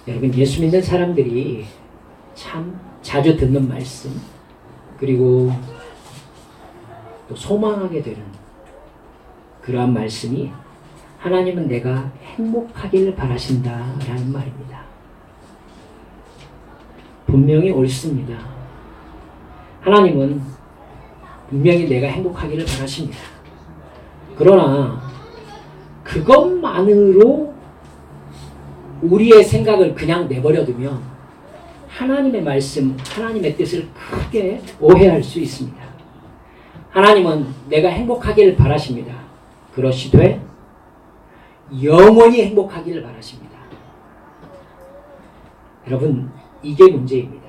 여러분, 예수 믿는 사람들이 참 자주 듣는 말씀, 그리고 또 소망하게 되는 그러한 말씀이 하나님은 내가 행복하기를 바라신다라는 말입니다. 분명히 옳습니다. 하나님은 분명히 내가 행복하기를 바라십니다. 그러나 그것만으로 우리의 생각을 그냥 내버려두면 하나님의 말씀, 하나님의 뜻을 크게 오해할 수 있습니다. 하나님은 내가 행복하기를 바라십니다. 그러시되 영원히 행복하기를 바라십니다. 여러분, 이게 문제입니다.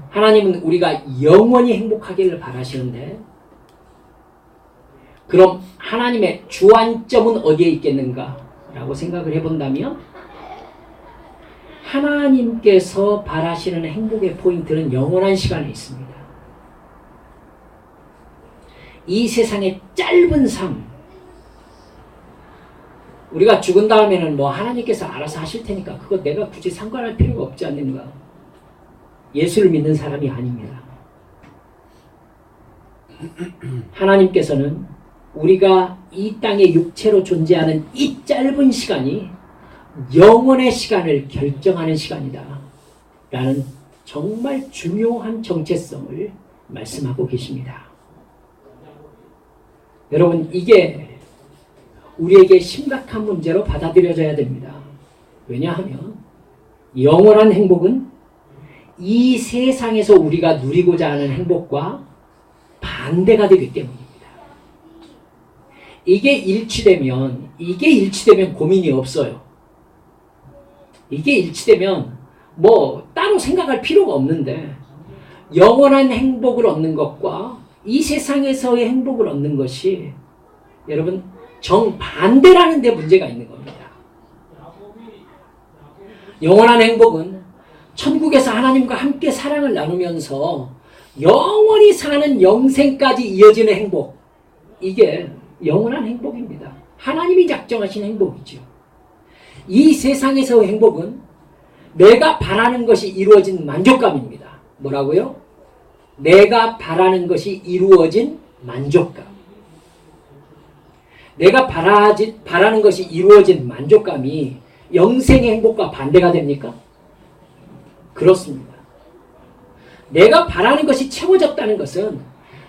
하나님은 우리가 영원히 행복하기를 바라시는데, 그럼 하나님의 주안점은 어디에 있겠는가? 라고 생각을 해본다면 하나님께서 바라시는 행복의 포인트는 영원한 시간에 있습니다. 이 세상의 짧은 삶, 우리가 죽은 다음에는 뭐 하나님께서 알아서 하실 테니까 그거 내가 굳이 상관할 필요가 없지 않는가? 예수를 믿는 사람이 아닙니다. 하나님께서는 우리가 이 땅에 육체로 존재하는 이 짧은 시간이 영원의 시간을 결정하는 시간이다 라는 정말 중요한 정체성을 말씀하고 계십니다. 여러분, 이게 우리에게 심각한 문제로 받아들여져야 됩니다. 왜냐하면 영원한 행복은 이 세상에서 우리가 누리고자 하는 행복과 반대가 되기 때문입니다. 이게 일치되면 고민이 없어요. 이게 일치되면 뭐 따로 생각할 필요가 없는데, 영원한 행복을 얻는 것과 이 세상에서의 행복을 얻는 것이 여러분 정반대라는 데 문제가 있는 겁니다. 영원한 행복은 천국에서 하나님과 함께 사랑을 나누면서 영원히 사는 영생까지 이어지는 행복, 이게 영원한 행복입니다. 하나님이 작정하신 행복이죠. 이 세상에서의 행복은 내가 바라는 것이 이루어진 만족감입니다. 뭐라고요? 내가 바라는 것이 이루어진 만족감. 내가 바라는 것이 이루어진 만족감이 영생의 행복과 반대가 됩니까? 그렇습니다. 내가 바라는 것이 채워졌다는 것은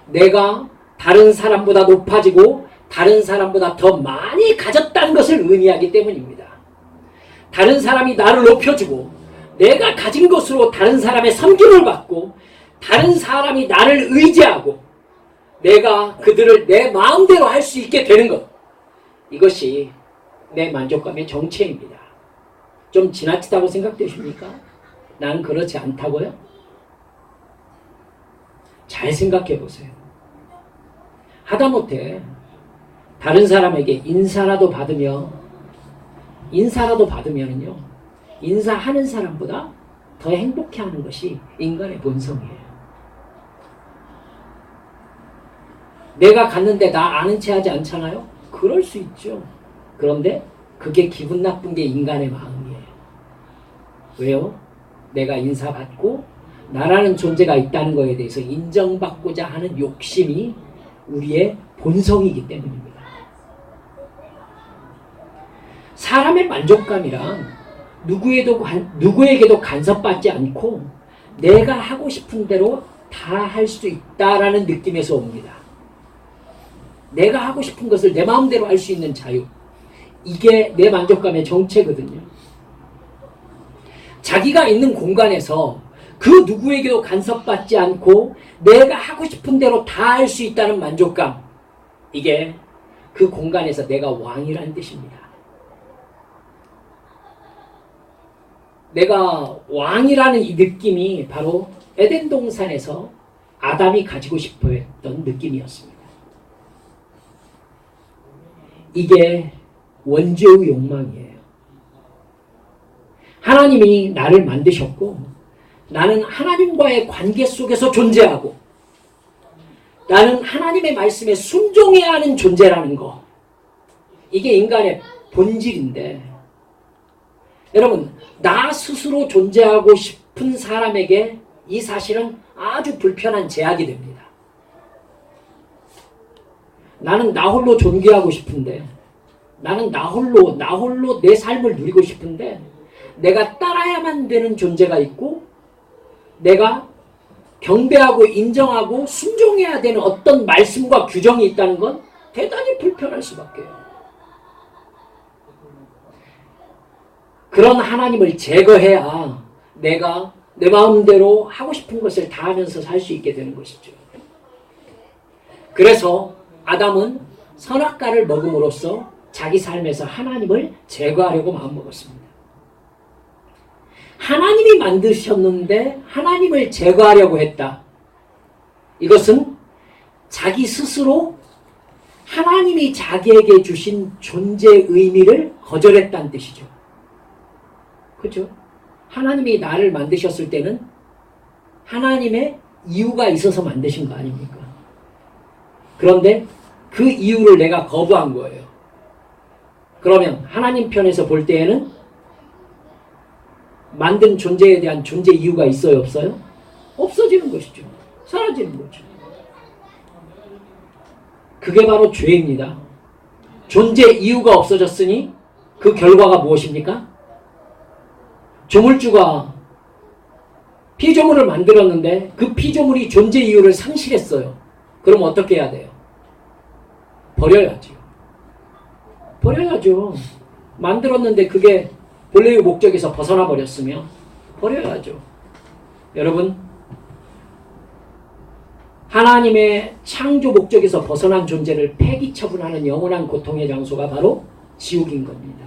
내가 다른 사람보다 높아지고 다른 사람보다 더 많이 가졌다는 것을 의미하기 때문입니다. 다른 사람이 나를 높여주고 내가 가진 것으로 다른 사람의 섬김을 받고 다른 사람이 나를 의지하고 내가 그들을 내 마음대로 할 수 있게 되는 것, 이것이 내 만족감의 정체입니다. 좀 지나치다고 생각되십니까? 난 그렇지 않다고요? 잘 생각해 보세요. 하다못해 다른 사람에게 인사라도 받으면요, 인사하는 사람보다 더 행복해하는 것이 인간의 본성이에요. 내가 갔는데 나 아는 체 하지 않잖아요? 그럴 수 있죠. 그런데 그게 기분 나쁜 게 인간의 마음이에요. 왜요? 내가 인사받고 나라는 존재가 있다는 것에 대해서 인정받고자 하는 욕심이 우리의 본성이기 때문입니다. 사람의 만족감이란 누구에게도 간섭받지 않고 내가 하고 싶은 대로 다 할 수 있다라는 느낌에서 옵니다. 내가 하고 싶은 것을 내 마음대로 할 수 있는 자유, 이게 내 만족감의 정체거든요. 자기가 있는 공간에서 그 누구에게도 간섭받지 않고 내가 하고 싶은 대로 다 할 수 있다는 만족감, 이게 그 공간에서 내가 왕이라는 뜻입니다. 내가 왕이라는 이 느낌이 바로 에덴 동산에서 아담이 가지고 싶어 했던 느낌이었습니다. 이게 원죄의 욕망이에요. 하나님이 나를 만드셨고 나는 하나님과의 관계 속에서 존재하고 나는 하나님의 말씀에 순종해야 하는 존재라는 거, 이게 인간의 본질인데 여러분, 나 스스로 존재하고 싶은 사람에게 이 사실은 아주 불편한 제약이 됩니다. 나는 나 홀로 존귀하고 싶은데, 나는 나 홀로 내 삶을 누리고 싶은데, 내가 따라야만 되는 존재가 있고, 내가 경배하고 인정하고 순종해야 되는 어떤 말씀과 규정이 있다는 건 대단히 불편할 수밖에요. 그런 하나님을 제거해야 내가 내 마음대로 하고 싶은 것을 다 하면서 살 수 있게 되는 것이죠. 그래서 아담은 선악과를 먹음으로써 자기 삶에서 하나님을 제거하려고 마음먹었습니다. 하나님이 만드셨는데 하나님을 제거하려고 했다. 이것은 자기 스스로 하나님이 자기에게 주신 존재의 의미를 거절했다는 뜻이죠. 그렇죠? 하나님이 나를 만드셨을 때는 하나님의 이유가 있어서 만드신 거 아닙니까? 그런데 그 이유를 내가 거부한 거예요. 그러면 하나님 편에서 볼 때에는 만든 존재에 대한 존재 이유가 있어요, 없어요? 없어지는 것이죠. 사라지는 거죠. 그게 바로 죄입니다. 존재 이유가 없어졌으니 그 결과가 무엇입니까? 조물주가 피조물을 만들었는데 그 피조물이 존재 이유를 상실했어요. 그럼 어떻게 해야 돼요? 버려야죠. 버려야죠. 만들었는데 그게 본래의 목적에서 벗어나 버렸으면 버려야죠. 여러분, 하나님의 창조 목적에서 벗어난 존재를 폐기 처분하는 영원한 고통의 장소가 바로 지옥인 겁니다.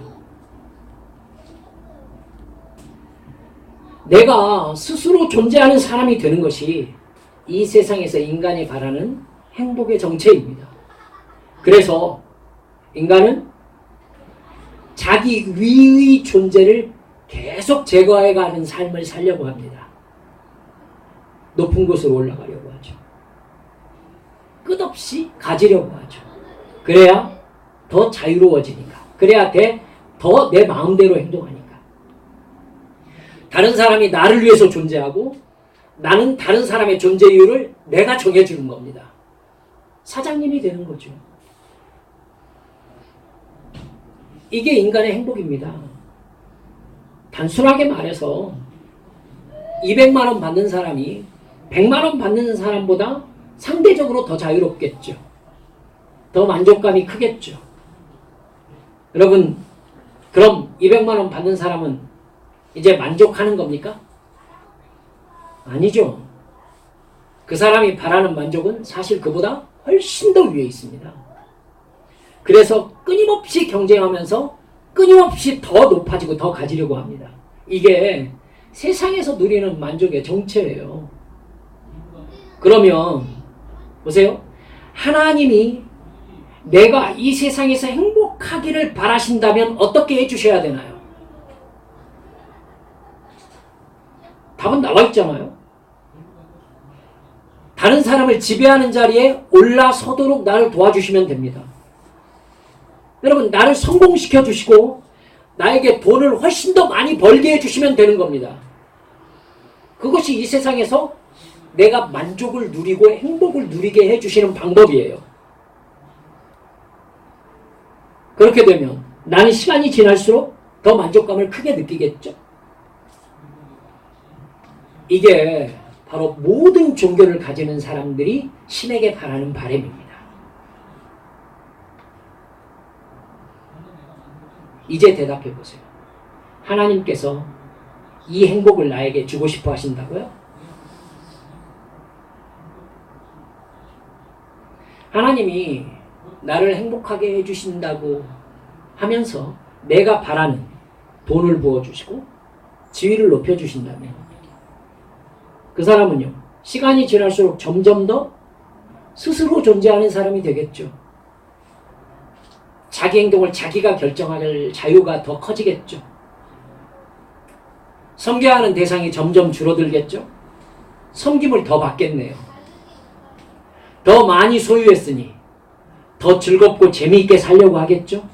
내가 스스로 존재하는 사람이 되는 것이 이 세상에서 인간이 바라는 행복의 정체입니다. 그래서 인간은 자기 위의 존재를 계속 제거해가는 삶을 살려고 합니다. 높은 곳으로 올라가려고 하죠. 끝없이 가지려고 하죠. 그래야 더 자유로워지니까. 그래야 더 내 마음대로 행동하니까. 다른 사람이 나를 위해서 존재하고 나는 다른 사람의 존재 이유를 내가 정해주는 겁니다. 사장님이 되는 거죠. 이게 인간의 행복입니다. 단순하게 말해서 200만 원 받는 사람이 100만 원 받는 사람보다 상대적으로 더 자유롭겠죠. 더 만족감이 크겠죠. 여러분, 그럼 200만 원 받는 사람은 이제 만족하는 겁니까? 아니죠. 그 사람이 바라는 만족은 사실 그보다 훨씬 더 위에 있습니다. 그래서 끊임없이 경쟁하면서 끊임없이 더 높아지고 더 가지려고 합니다. 이게 세상에서 누리는 만족의 정체예요. 그러면 보세요. 하나님이 내가 이 세상에서 행복하기를 바라신다면 어떻게 해주셔야 되나요? 답은 나와 있잖아요. 다른 사람을 지배하는 자리에 올라서도록 나를 도와주시면 됩니다. 여러분, 나를 성공시켜 주시고 나에게 돈을 훨씬 더 많이 벌게 해주시면 되는 겁니다. 그것이 이 세상에서 내가 만족을 누리고 행복을 누리게 해주시는 방법이에요. 그렇게 되면 나는 시간이 지날수록 더 만족감을 크게 느끼겠죠. 이게 바로 모든 종교를 가지는 사람들이 신에게 바라는 바람입니다. 이제 대답해 보세요. 하나님께서 이 행복을 나에게 주고 싶어 하신다고요? 하나님이 나를 행복하게 해주신다고 하면서 내가 바라는 돈을 부어주시고 지위를 높여주신다면 그 사람은요, 시간이 지날수록 점점 더 스스로 존재하는 사람이 되겠죠. 자기 행동을 자기가 결정할 자유가 더 커지겠죠. 섬겨야 하는 대상이 점점 줄어들겠죠. 섬김을 더 받겠네요. 더 많이 소유했으니 더 즐겁고 재미있게 살려고 하겠죠.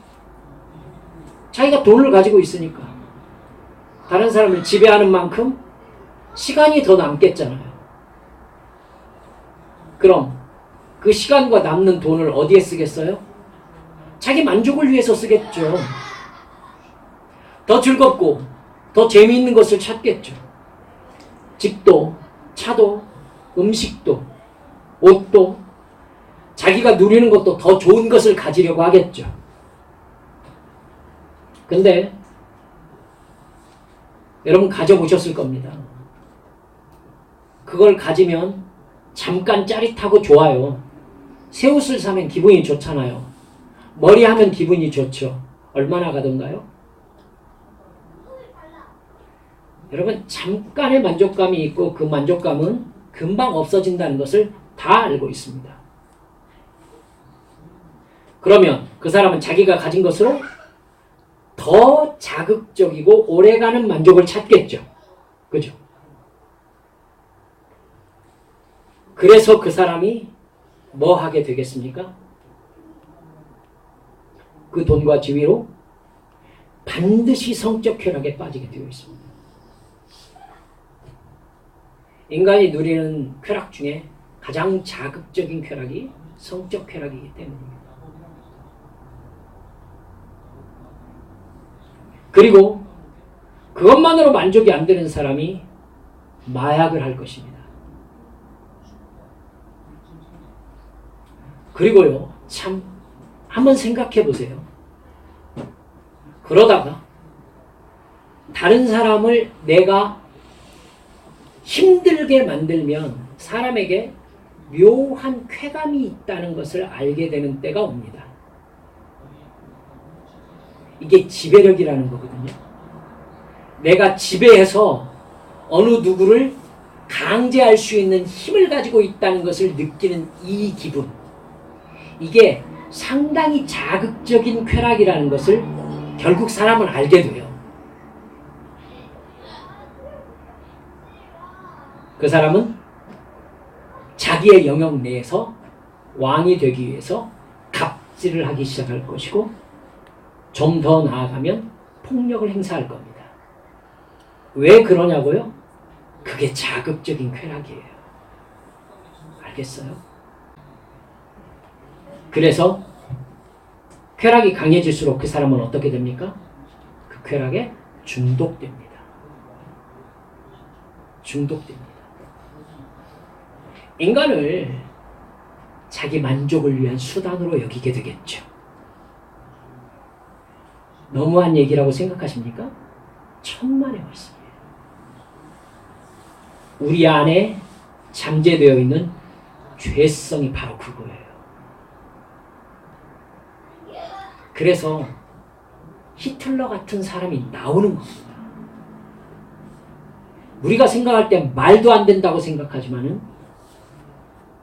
자기가 돈을 가지고 있으니까. 다른 사람을 지배하는 만큼 시간이 더 남겠잖아요. 그럼 그 시간과 남는 돈을 어디에 쓰겠어요? 자기 만족을 위해서 쓰겠죠. 더 즐겁고 더 재미있는 것을 찾겠죠. 집도, 차도, 음식도, 옷도, 자기가 누리는 것도 더 좋은 것을 가지려고 하겠죠. 근데 여러분 가져보셨을 겁니다. 그걸 가지면 잠깐 짜릿하고 좋아요. 새 옷을 사면 기분이 좋잖아요. 머리 하면 기분이 좋죠. 얼마나 가던가요? 여러분 잠깐의 만족감이 있고 그 만족감은 금방 없어진다는 것을 다 알고 있습니다. 그러면 그 사람은 자기가 가진 것으로 더 자극적이고 오래가는 만족을 찾겠죠. 그죠? 그래서 그 사람이 뭐 하게 되겠습니까? 그 돈과 지위로 반드시 성적 쾌락에 빠지게 되어 있습니다. 인간이 누리는 쾌락 중에 가장 자극적인 쾌락이 성적 쾌락이기 때문입니다. 그리고 그것만으로 만족이 안 되는 사람이 마약을 할 것입니다. 그리고요, 참 한번 생각해 보세요. 그러다가 다른 사람을 내가 힘들게 만들면 사람에게 묘한 쾌감이 있다는 것을 알게 되는 때가 옵니다. 이게 지배력이라는 거거든요. 내가 지배해서 어느 누구를 강제할 수 있는 힘을 가지고 있다는 것을 느끼는 이 기분. 이게 상당히 자극적인 쾌락이라는 것을 결국 사람은 알게 돼요. 그 사람은 자기의 영역 내에서 왕이 되기 위해서 갑질을 하기 시작할 것이고 좀 더 나아가면 폭력을 행사할 겁니다. 왜 그러냐고요? 그게 자극적인 쾌락이에요. 알겠어요? 그래서 쾌락이 강해질수록 그 사람은 어떻게 됩니까? 그 쾌락에 중독됩니다. 중독됩니다. 인간을 자기 만족을 위한 수단으로 여기게 되겠죠. 너무한 얘기라고 생각하십니까? 천만의 말씀이에요. 우리 안에 잠재되어 있는 죄성이 바로 그거예요. 그래서 히틀러 같은 사람이 나오는 겁니다. 우리가 생각할 때 말도 안 된다고 생각하지만은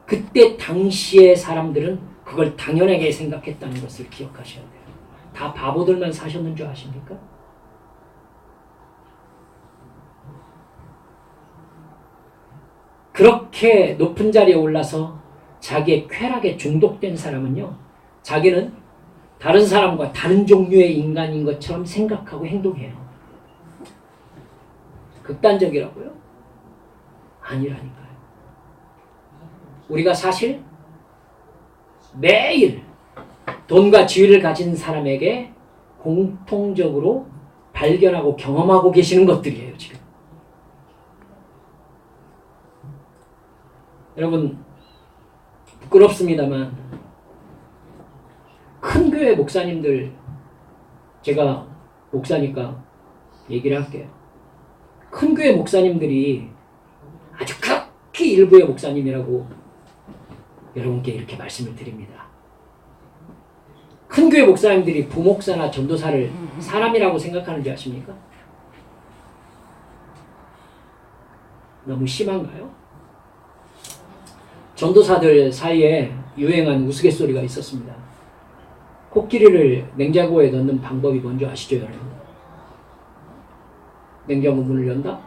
그때 당시의 사람들은 그걸 당연하게 생각했다는 것을 기억하셔야 돼요. 다 바보들만 사셨는 줄 아십니까? 그렇게 높은 자리에 올라서 자기의 쾌락에 중독된 사람은요, 자기는 다른 사람과 다른 종류의 인간인 것처럼 생각하고 행동해요. 극단적이라고요? 아니라니까요. 우리가 사실 매일 돈과 지위를 가진 사람에게 공통적으로 발견하고 경험하고 계시는 것들이에요, 지금. 여러분, 부끄럽습니다만 큰 교회 목사님들, 제가 목사니까 얘기를 할게요. 큰 교회 목사님들이 아주 극히 일부의 목사님이라고 여러분께 이렇게 말씀을 드립니다. 큰 교회 목사님들이 부목사나 전도사를 사람이라고 생각하는지 아십니까? 너무 심한가요? 전도사들 사이에 유행한 우스갯소리가 있었습니다. 코끼리를 냉장고에 넣는 방법이 뭔지 아시죠, 여러분? 냉장고 문을 연다?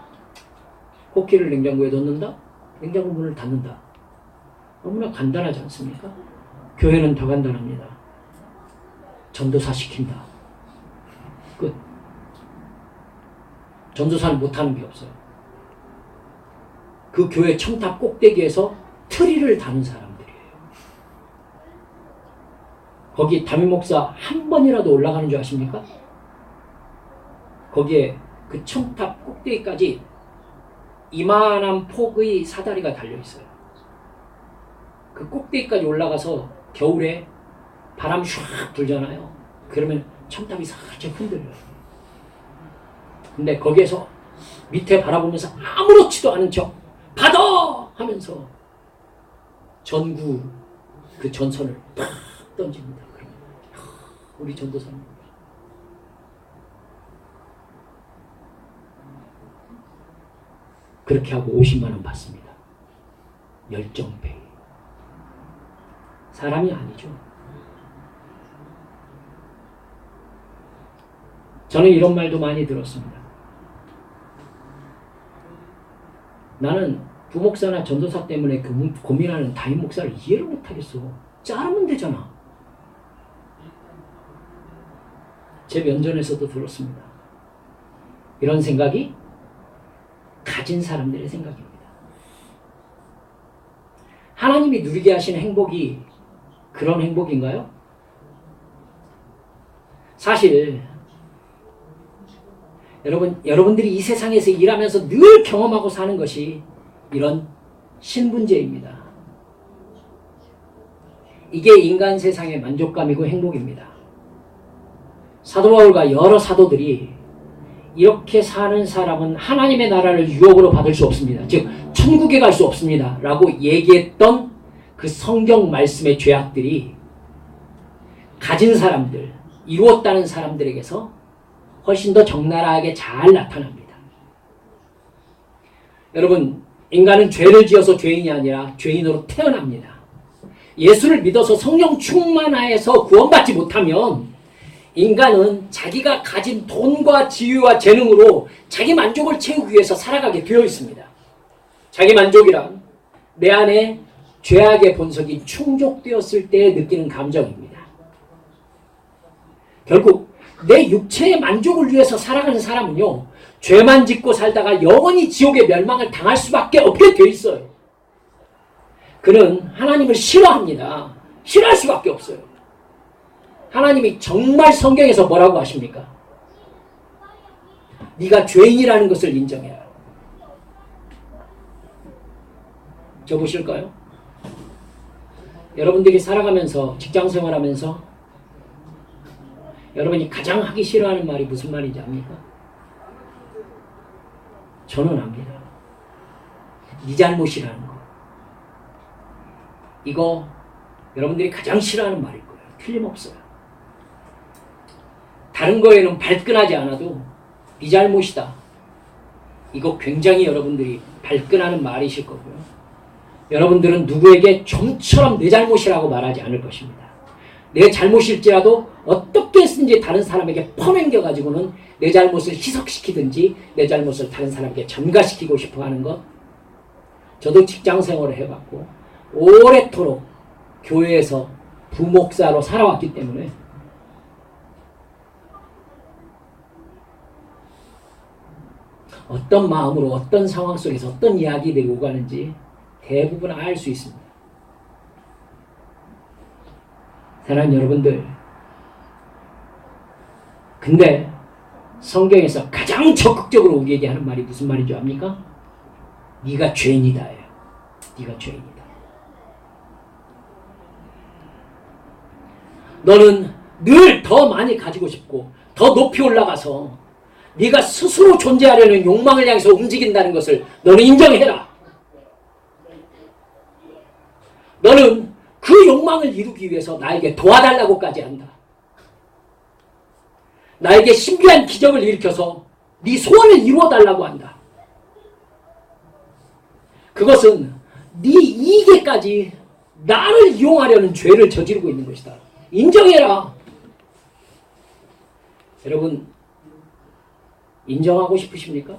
코끼리를 냉장고에 넣는다? 냉장고 문을 닫는다. 너무나 간단하지 않습니까? 교회는 더 간단합니다. 전도사 시킨다. 끝. 전도사는 못하는 게 없어요. 그 교회 첨탑 꼭대기에서 트리를 다는 사람들이에요. 거기 담임 목사 한 번이라도 올라가는 줄 아십니까? 거기에 그 첨탑 꼭대기까지 이만한 폭의 사다리가 달려있어요. 그 꼭대기까지 올라가서 겨울에 바람 샥 불잖아요. 그러면 첨탑이 살짝 흔들려요. 근데 거기에서 밑에 바라보면서 아무렇지도 않은 척 받아! 하면서 전구 그 전선을 탁 던집니다. 그러면 우리 전도사님 그렇게 하고 50만 원 받습니다. 열정페이. 사람이 아니죠. 저는 이런 말도 많이 들었습니다. 나는 부목사나 전도사 때문에 고민하는 담임 목사를 이해를 못하겠어. 자르면 되잖아. 제 면전에서도 들었습니다. 이런 생각이 가진 사람들의 생각입니다. 하나님이 누리게 하시는 행복이 그런 행복인가요? 사실 여러분들이 이 세상에서 일하면서 늘 경험하고 사는 것이 이런 신분제입니다. 이게 인간 세상의 만족감이고 행복입니다. 사도 바울과 여러 사도들이 이렇게 사는 사람은 하나님의 나라를 유업으로 받을 수 없습니다. 즉 천국에 갈 수 없습니다. 라고 얘기했던 그 성경 말씀의 죄악들이 가진 사람들, 이루었다는 사람들에게서 훨씬 더 적나라하게 잘 나타납니다. 여러분, 인간은 죄를 지어서 죄인이 아니라 죄인으로 태어납니다. 예수를 믿어서 성령 충만하여서 구원받지 못하면 인간은 자기가 가진 돈과 지위와 재능으로 자기 만족을 채우기 위해서 살아가게 되어 있습니다. 자기 만족이란 내 안에 죄악의 본성이 충족되었을 때 느끼는 감정입니다. 결국 내 육체의 만족을 위해서 살아가는 사람은요, 죄만 짓고 살다가 영원히 지옥의 멸망을 당할 수밖에 없게 되어 있어요. 그는 하나님을 싫어합니다. 싫어할 수밖에 없어요. 하나님이 정말 성경에서 뭐라고 하십니까? 네가 죄인이라는 것을 인정해라. 저 보실까요? 여러분들이 살아가면서 직장생활하면서 여러분이 가장 하기 싫어하는 말이 무슨 말인지 압니까? 저는 압니다. 네 잘못이라는 거. 이거 여러분들이 가장 싫어하는 말일 거예요. 틀림없어요. 다른 거에는 발끈하지 않아도 네 잘못이다. 이거 굉장히 여러분들이 발끈하는 말이실 거고요. 여러분들은 누구에게 좀처럼 내 잘못이라고 말하지 않을 것입니다. 내 잘못일지라도 어떻게 했든지 다른 사람에게 퍼넘겨가지고는 내 잘못을 희석시키든지 내 잘못을 다른 사람에게 전가시키고 싶어 하는 것. 저도 직장생활을 해봤고 오래도록 교회에서 부목사로 살아왔기 때문에 어떤 마음으로 어떤 상황 속에서 어떤 이야기들이 오가는지 대부분 알 수 있습니다. 사랑하는 여러분들, 근데 성경에서 가장 적극적으로 우리에게 하는 말이 무슨 말인 줄 압니까? 네가 죄인이다예요. 네가 죄인이다. 너는 늘 더 많이 가지고 싶고 더 높이 올라가서 네가 스스로 존재하려는 욕망을 향해서 움직인다는 것을 너는 인정해라. 너는 그 욕망을 이루기 위해서 나에게 도와달라고까지 한다. 나에게 신비한 기적을 일으켜서 네 소원을 이루어달라고 한다. 그것은 네 이익에까지 나를 이용하려는 죄를 저지르고 있는 것이다. 인정해라. 여러분, 인정하고 싶으십니까?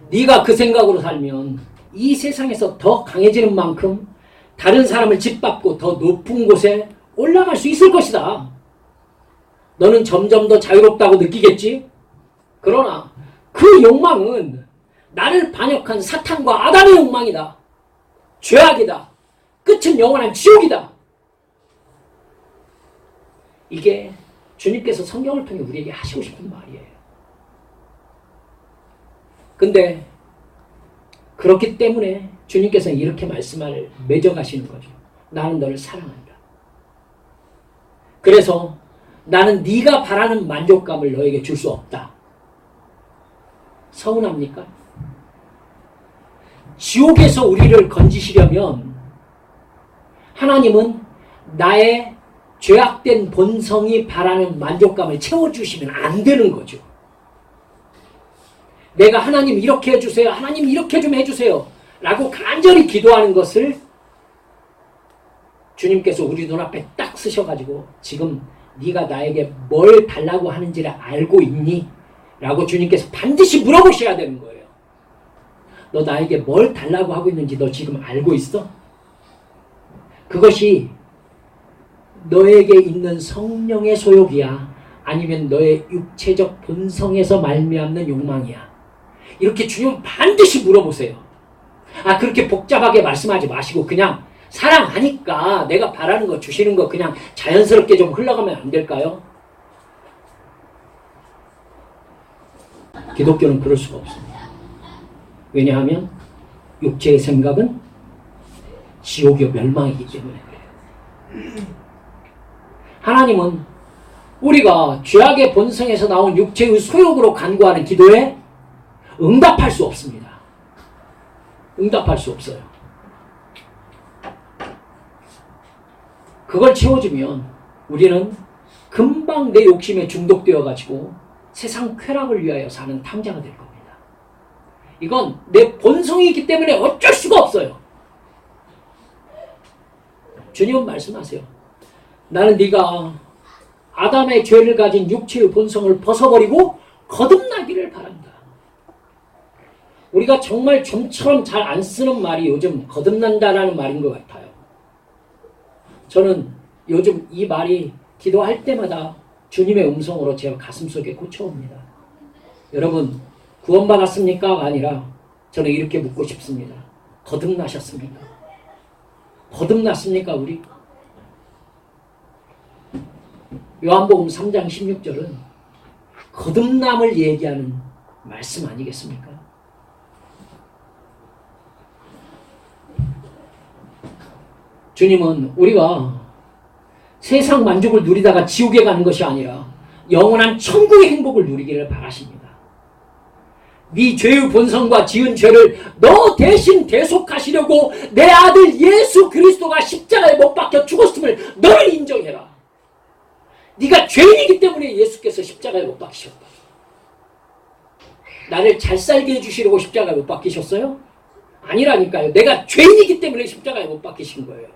네가 그 생각으로 살면 이 세상에서 더 강해지는 만큼 다른 사람을 짓밟고 더 높은 곳에 올라갈 수 있을 것이다. 너는 점점 더 자유롭다고 느끼겠지? 그러나 그 욕망은 나를 반역한 사탄과 아담의 욕망이다. 죄악이다. 끝은 영원한 지옥이다. 이게 주님께서 성경을 통해 우리에게 하시고 싶은 말이에요. 근데 그렇기 때문에 주님께서는 이렇게 말씀을 맺어가시는 거죠. 나는 너를 사랑한다. 그래서 나는 네가 바라는 만족감을 너에게 줄 수 없다. 서운합니까? 지옥에서 우리를 건지시려면 하나님은 나의 죄악된 본성이 바라는 만족감을 채워주시면 안 되는 거죠. 내가 하나님 이렇게 해주세요. 하나님 이렇게 좀 해주세요. 라고 간절히 기도하는 것을 주님께서 우리 눈앞에 딱 쓰셔가지고 지금 네가 나에게 뭘 달라고 하는지를 알고 있니? 라고 주님께서 반드시 물어보셔야 되는 거예요. 너 나에게 뭘 달라고 하고 있는지 너 지금 알고 있어? 그것이 너에게 있는 성령의 소욕이야? 아니면 너의 육체적 본성에서 말미암는 욕망이야? 이렇게 주님 반드시 물어보세요. 그렇게 복잡하게 말씀하지 마시고 그냥 사랑하니까 내가 바라는 거 주시는 거 그냥 자연스럽게 좀 흘러가면 안 될까요? 기독교는 그럴 수가 없습니다. 왜냐하면 육체의 생각은 지옥의 멸망이기 때문에 그래요. 하나님은 우리가 죄악의 본성에서 나온 육체의 소욕으로 간구하는 기도에 응답할 수 없습니다. 응답할 수 없어요. 그걸 채워주면 우리는 금방 내 욕심에 중독되어 가지고 세상 쾌락을 위하여 사는 탕자가 될 겁니다. 이건 내 본성이기 때문에 어쩔 수가 없어요. 주님은 말씀하세요. 나는 네가 아담의 죄를 가진 육체의 본성을 벗어버리고 거듭나기를 바란다. 우리가 정말 좀처럼 잘 안 쓰는 말이 요즘 거듭난다라는 말인 것 같아요. 저는 요즘 이 말이 기도할 때마다 주님의 음성으로 제 가슴속에 꽂혀옵니다. 여러분 구원받았습니까?가 아니라 저는 이렇게 묻고 싶습니다. 거듭나셨습니까? 거듭났습니까 우리? 요한복음 3장 16절은 거듭남을 얘기하는 말씀 아니겠습니까? 주님은 우리가 세상 만족을 누리다가 지옥에 가는 것이 아니라 영원한 천국의 행복을 누리기를 바라십니다. 네 죄의 본성과 지은 죄를 너 대신 대속하시려고 내 아들 예수 그리스도가 십자가에 못 박혀 죽었음을 너를 인정해라. 네가 죄인이기 때문에 예수께서 십자가에 못 박히셨다. 나를 잘 살게 해주시려고 십자가에 못 박히셨어요? 아니라니까요. 내가 죄인이기 때문에 십자가에 못 박히신 거예요.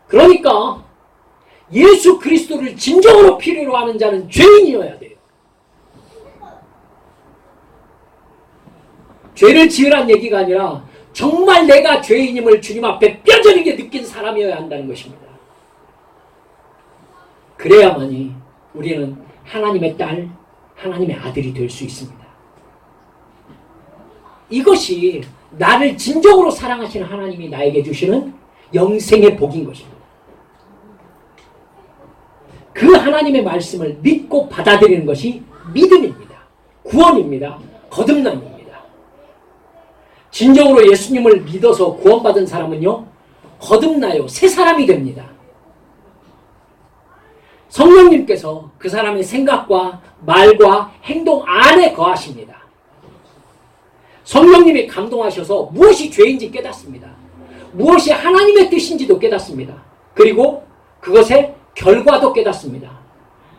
그러니까 예수 그리스도를 진정으로 필요로 하는 자는 죄인이어야 돼요. 죄를 지으란 얘기가 아니라 정말 내가 죄인임을 주님 앞에 뼈저리게 느낀 사람이어야 한다는 것입니다. 그래야만이 우리는 하나님의 딸, 하나님의 아들이 될 수 있습니다. 이것이 나를 진정으로 사랑하시는 하나님이 나에게 주시는 영생의 복인 것입니다. 그 하나님의 말씀을 믿고 받아들이는 것이 믿음입니다. 구원입니다. 거듭남입니다. 진정으로 예수님을 믿어서 구원받은 사람은요, 거듭나요. 새 사람이 됩니다. 성령님께서 그 사람의 생각과 말과 행동 안에 거하십니다. 성령님이 감동하셔서 무엇이 죄인지 깨닫습니다. 무엇이 하나님의 뜻인지도 깨닫습니다. 그리고 그것의 결과도 깨닫습니다.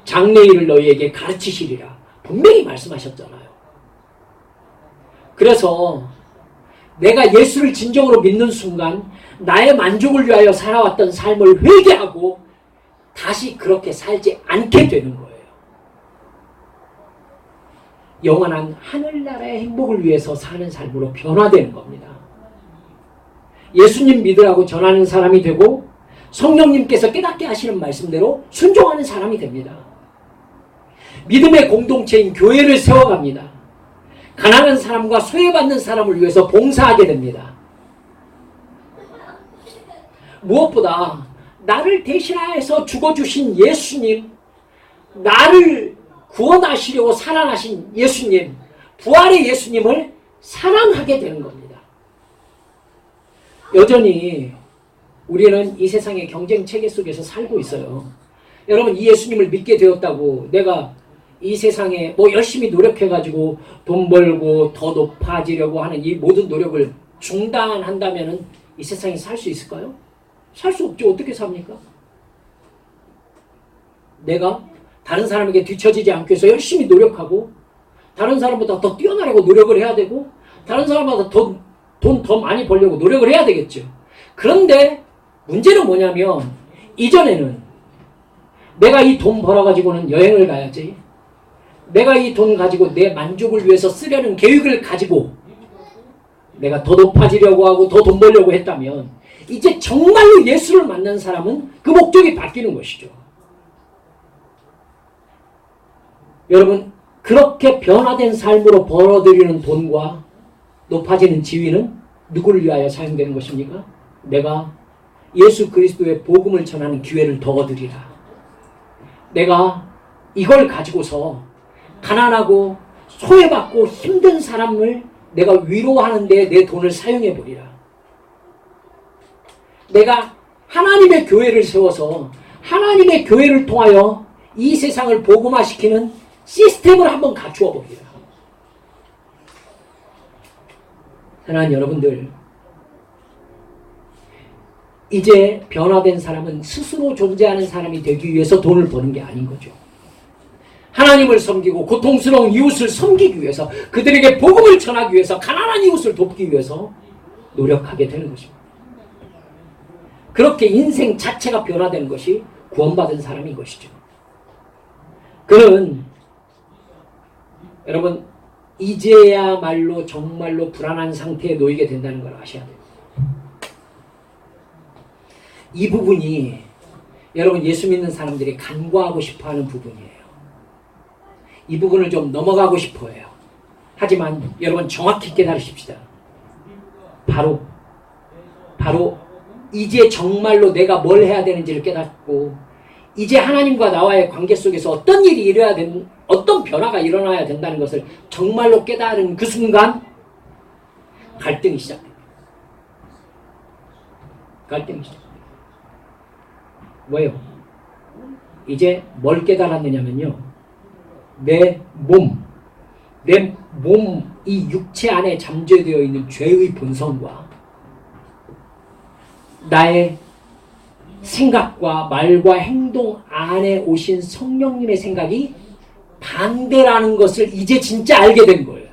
장래일을 너희에게 가르치시리라. 분명히 말씀하셨잖아요. 그래서 내가 예수를 진정으로 믿는 순간 나의 만족을 위하여 살아왔던 삶을 회개하고 다시 그렇게 살지 않게 되는 거예요. 영원한 하늘나라의 행복을 위해서 사는 삶으로 변화되는 겁니다. 예수님 믿으라고 전하는 사람이 되고 성령님께서 깨닫게 하시는 말씀대로 순종하는 사람이 됩니다. 믿음의 공동체인 교회를 세워갑니다. 가난한 사람과 소외받는 사람을 위해서 봉사하게 됩니다. 무엇보다 나를 대신하여서 죽어주신 예수님, 나를 구원하시려고 살아나신 예수님, 부활의 예수님을 사랑하게 되는 겁니다. 여전히 우리는 이 세상의 경쟁 체계 속에서 살고 있어요. 여러분, 이 예수님을 믿게 되었다고 내가 이 세상에 열심히 노력해가지고 돈 벌고 더 높아지려고 하는 이 모든 노력을 중단한다면 이 세상에 살 수 있을까요? 살 수 없죠. 어떻게 삽니까? 내가 다른 사람에게 뒤처지지 않기 위해서 열심히 노력하고 다른 사람보다 더 뛰어나려고 노력을 해야 되고 다른 사람보다 돈 더 많이 벌려고 노력을 해야 되겠죠. 그런데 문제는 뭐냐면 이전에는 내가 이 돈 벌어가지고는 여행을 가야지, 내가 이 돈 가지고 내 만족을 위해서 쓰려는 계획을 가지고 내가 더 높아지려고 하고 더 돈 벌려고 했다면 이제 정말로 예수를 만난 사람은 그 목적이 바뀌는 것이죠. 여러분, 그렇게 변화된 삶으로 벌어들이는 돈과 높아지는 지위는 누구를 위하여 사용되는 것입니까? 내가 예수 그리스도의 복음을 전하는 기회를 더 얻으리라. 내가 이걸 가지고서 가난하고 소외받고 힘든 사람을 내가 위로하는 데 내 돈을 사용해 보리라. 내가 하나님의 교회를 세워서 하나님의 교회를 통하여 이 세상을 복음화시키는 시스템을 한번 갖추어 보리라. 사랑하는 여러분들, 이제 변화된 사람은 스스로 존재하는 사람이 되기 위해서 돈을 버는 게 아닌 거죠. 하나님을 섬기고 고통스러운 이웃을 섬기기 위해서, 그들에게 복음을 전하기 위해서, 가난한 이웃을 돕기 위해서 노력하게 되는 것입니다. 그렇게 인생 자체가 변화되는 것이 구원받은 사람인 것이죠. 그는 여러분, 이제야말로 정말로 불안한 상태에 놓이게 된다는 걸 아셔야 돼요. 이 부분이 여러분 예수 믿는 사람들이 간과하고 싶어하는 부분이에요. 이 부분을 좀 넘어가고 싶어해요. 하지만 여러분 정확히 깨달으십시다. 바로 이제 정말로 내가 뭘 해야 되는지를 깨닫고 이제 하나님과 나와의 관계 속에서 어떤 일이 일어나야 되는, 어떤 변화가 일어나야 된다는 것을 정말로 깨달은 그 순간 갈등이 시작됩니다. 갈등이 시작됩니다. 왜요? 이제 뭘 깨달았느냐면요, 내 몸, 이 육체 안에 잠재되어 있는 죄의 본성과 나의 생각과 말과 행동 안에 오신 성령님의 생각이 반대라는 것을 이제 진짜 알게 된 거예요.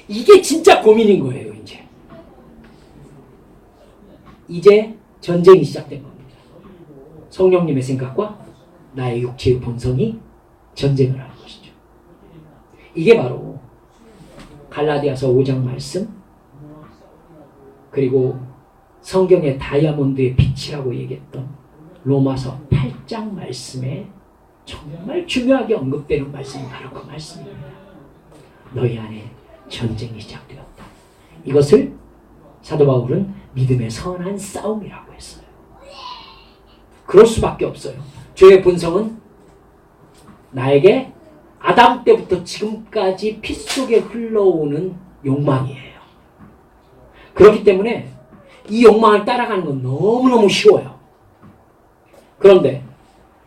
이게 진짜 고민인 거예요. 이제 전쟁이 시작된 겁니다. 성령님의 생각과 나의 육체의 본성이 전쟁을 하는 것이죠. 이게 바로 갈라디아서 5장 말씀, 그리고 성경의 다이아몬드의 빛이라고 얘기했던 로마서 8장 말씀에 정말 중요하게 언급되는 말씀이 바로 그 말씀입니다. 너희 안에 전쟁이 시작되었다. 이것을 사도 바울은 믿음의 선한 싸움이라고 했어요. 그럴 수밖에 없어요. 죄의 본성은 나에게 아담 때부터 지금까지 피 속에 흘러오는 욕망이에요. 그렇기 때문에 이 욕망을 따라가는 건 너무너무 쉬워요. 그런데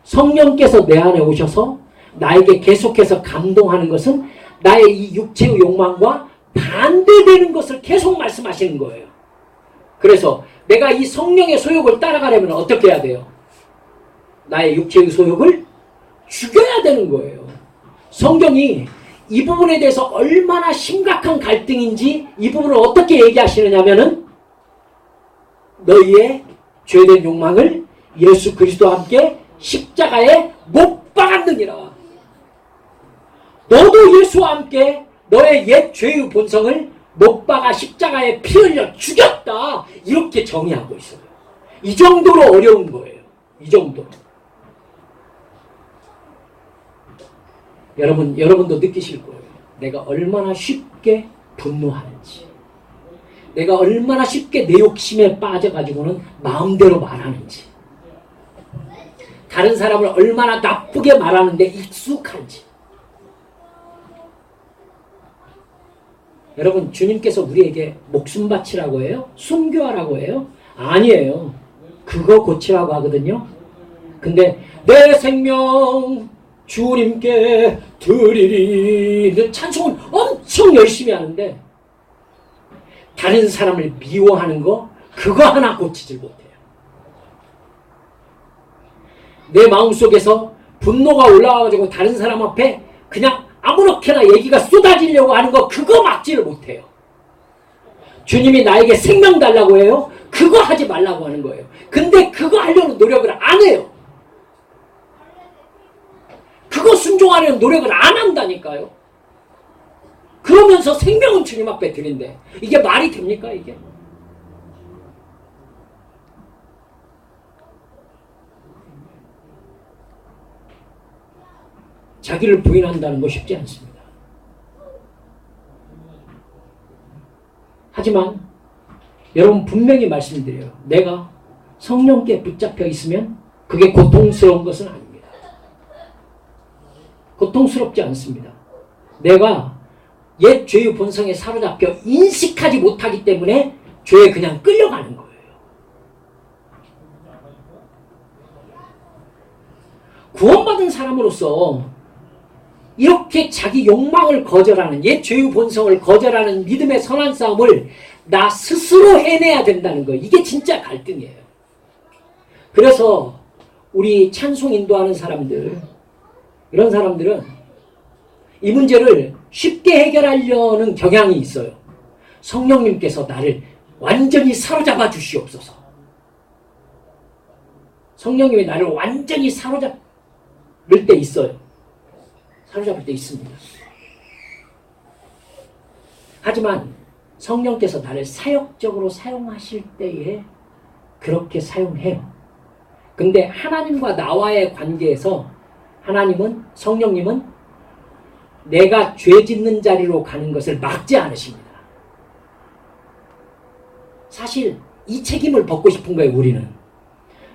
성령께서 내 안에 오셔서 나에게 계속해서 감동하는 것은 나의 이 육체의 욕망과 반대되는 것을 계속 말씀하시는 거예요. 그래서 내가 이 성령의 소욕을 따라가려면 어떻게 해야 돼요? 나의 육체의 소욕을 죽여야 되는 거예요. 성경이 이 부분에 대해서 얼마나 심각한 갈등인지 이 부분을 어떻게 얘기하시느냐면은 너희의 죄된 욕망을 예수 그리스도와 함께 십자가에 못 박았느니라. 너도 예수와 함께 너의 옛 죄의 본성을 못 박아 십자가에 피 흘려 죽였다. 이렇게 정의하고 있어요. 이 정도로 어려운 거예요. 이 정도로. 여러분도 느끼실 거예요. 내가 얼마나 쉽게 분노하는지, 내가 얼마나 쉽게 내 욕심에 빠져가지고는 마음대로 말하는지, 다른 사람을 얼마나 나쁘게 말하는데 익숙한지. 여러분, 주님께서 우리에게 목숨 바치라고 해요? 순교하라고 해요? 아니에요. 그거 고치라고 하거든요. 근데 내 생명 주님께 드리리, 찬송은 엄청 열심히 하는데 다른 사람을 미워하는 거, 그거 하나 고치질 못해요. 내 마음속에서 분노가 올라와가지고 다른 사람 앞에 그냥 아무렇게나 얘기가 쏟아지려고 하는 거, 그거 막지를 못해요. 주님이 나에게 생명 달라고 해요? 그거 하지 말라고 하는 거예요. 근데 그거 하려는 노력을 안 해요. 그거 순종하려는 노력을 안 한다니까요. 그러면서 생명은 주님 앞에 드린대. 이게 말이 됩니까, 이게? 자기를 부인한다는 거 쉽지 않습니다. 하지만 여러분, 분명히 말씀드려요. 내가 성령께 붙잡혀 있으면 그게 고통스러운 것은 아닙니다. 고통스럽지 않습니다. 내가 옛 죄의 본성에 사로잡혀 인식하지 못하기 때문에 죄에 그냥 끌려가는 거예요. 구원받은 사람으로서 이렇게 자기 욕망을 거절하는, 옛 죄의 본성을 거절하는 믿음의 선한 싸움을 나 스스로 해내야 된다는 거예요. 이게 진짜 갈등이에요. 그래서 우리 찬송 인도하는 사람들, 이런 사람들은 이 문제를 쉽게 해결하려는 경향이 있어요. 성령님께서 나를 완전히 사로잡아 주시옵소서. 성령님이 나를 완전히 사로잡을 때 있어요. 사로잡을 때 있습니다. 하지만 성령께서 나를 사역적으로 사용하실 때에 그렇게 사용해요. 근데 하나님과 나와의 관계에서 하나님은, 성령님은 내가 죄 짓는 자리로 가는 것을 막지 않으십니다. 사실 이 책임을 벗고 싶은 거예요, 우리는.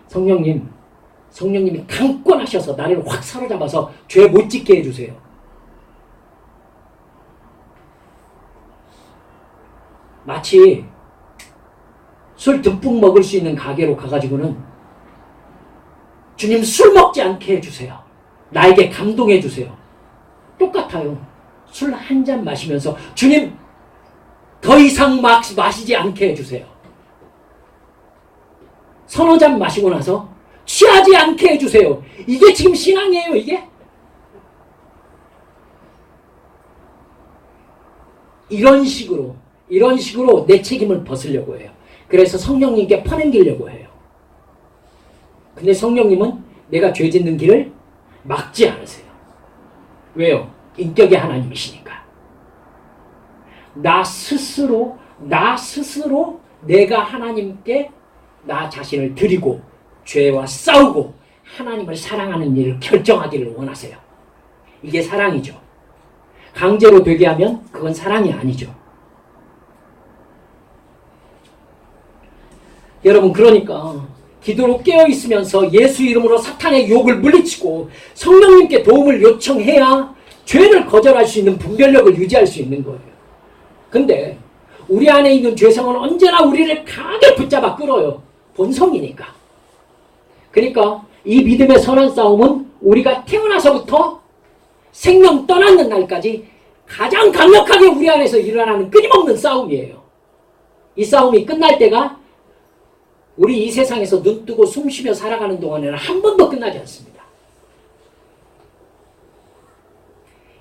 성령님이 강권하셔서 나를 확 사로잡아서 죄 못 짓게 해주세요. 마치 술 듬뿍 먹을 수 있는 가게로 가가지고는 주님 술 먹지 않게 해주세요. 나에게 감동해 주세요. 똑같아요. 술 한 잔 마시면서 주님 더 이상 마시지 않게 해주세요. 서너 잔 마시고 나서 취하지 않게 해주세요. 이게 지금 신앙이에요, 이게? 이런 식으로 내 책임을 벗으려고 해요. 그래서 성령님께 퍼넘기려고 해요. 근데 성령님은 내가 죄 짓는 길을 막지 않으세요. 왜요? 인격의 하나님이시니까. 나 스스로 내가 하나님께 나 자신을 드리고 죄와 싸우고 하나님을 사랑하는 일을 결정하기를 원하세요. 이게 사랑이죠. 강제로 되게 하면 그건 사랑이 아니죠. 여러분, 그러니까 기도로 깨어있으면서 예수 이름으로 사탄의 유혹을 물리치고 성령님께 도움을 요청해야 죄를 거절할 수 있는 분별력을 유지할 수 있는 거예요. 근데 우리 안에 있는 죄성은 언제나 우리를 강하게 붙잡아 끌어요. 본성이니까. 그러니까 이 믿음의 선한 싸움은 우리가 태어나서부터 생명 떠나는 날까지 가장 강력하게 우리 안에서 일어나는 끊임없는 싸움이에요. 이 싸움이 끝날 때가 우리 이 세상에서 눈 뜨고 숨 쉬며 살아가는 동안에는 한 번도 끝나지 않습니다.